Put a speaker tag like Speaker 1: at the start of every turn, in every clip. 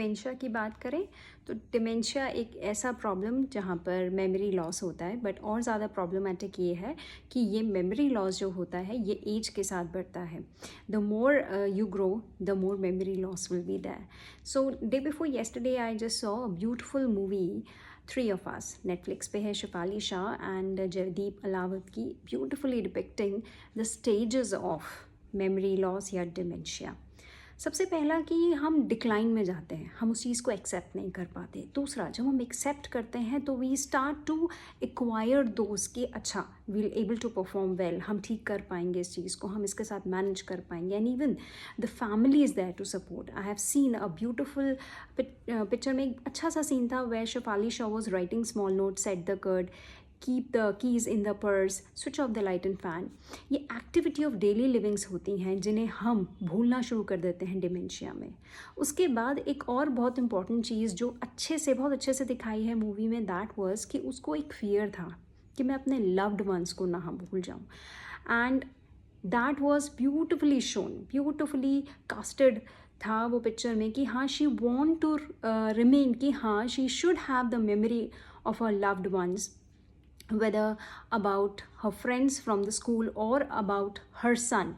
Speaker 1: Dementia की बात करें तो डिमेंशिया एक ऐसा प्रॉब्लम जहाँ पर मेमोरी लॉस होता है, बट और ज़्यादा प्रॉब्लमेटिक ये है कि ये मेमोरी लॉस जो होता है ये एज के साथ बढ़ता है. The more you grow the more memory loss will be there. So day before yesterday I just saw a beautiful movie, Three of Us. Netflix पे है, शेफाली शाह एंड जयदीप अलावत की, beautifully depicting the stages of memory loss या dementia. सबसे पहला कि हम decline में जाते हैं, हम उस चीज़ को एक्सेप्ट नहीं कर पाते. दूसरा, जब हम एक्सेप्ट करते हैं तो we start to acquire those कि अच्छा we will able to perform well, हम ठीक कर पाएंगे इस चीज़ को, हम इसके साथ मैनेज कर पाएंगे. And even the family is there to support. I have seen a beautiful picture में एक अच्छा सा सीन था where Shefali Shah was writing small note, set the curd, keep the keys in the purse, switch off the light and fan. ये activity of daily livings होती हैं जिन्हें हम भूलना शुरू कर देते हैं डिमेंशिया में. उसके बाद एक और बहुत इंपॉर्टेंट चीज़ जो बहुत अच्छे से दिखाई है मूवी में, दैट वाज कि उसको एक फियर था कि मैं अपने लव्ड वंस को ना भूल जाऊँ. And that was beautifully shown, beautifully casted था वो पिक्चर में कि हाँ शी वॉन्ट टू रिमेन, कि हाँ she should have the memory of her loved ones, whether about her friends from the school or about her son.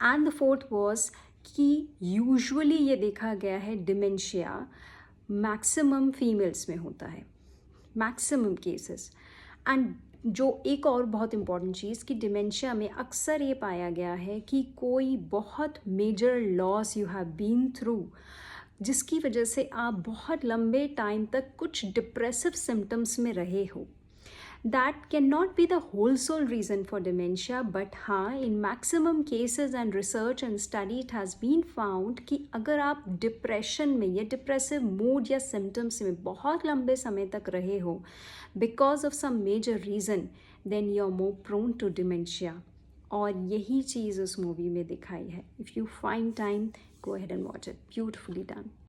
Speaker 1: And the fourth was कि usually ये देखा गया है डिमेंशिया मैक्सिमम फीमेल्स में होता है, मैक्सिमम केसेस. एंड जो एक और बहुत इंपॉर्टेंट चीज़ कि डिमेंशिया में अक्सर ये पाया गया है कि कोई बहुत major loss you have been through, जिसकी वजह से आप बहुत लंबे टाइम तक कुछ डिप्रेसिव सिम्टम्स में रहे हो. That cannot be the whole sole reason for dementia, but हाँ, in maximum cases and research and study it has been found कि अगर आप डिप्रेशन में या डिप्रेसिव मूड या सिम्टम्स में बहुत लंबे समय तक रहे हो because of some major reason, then you are more prone to dementia. और यही चीज़ उस मूवी में दिखाई है. If you find time, go ahead and watch it. Beautifully done.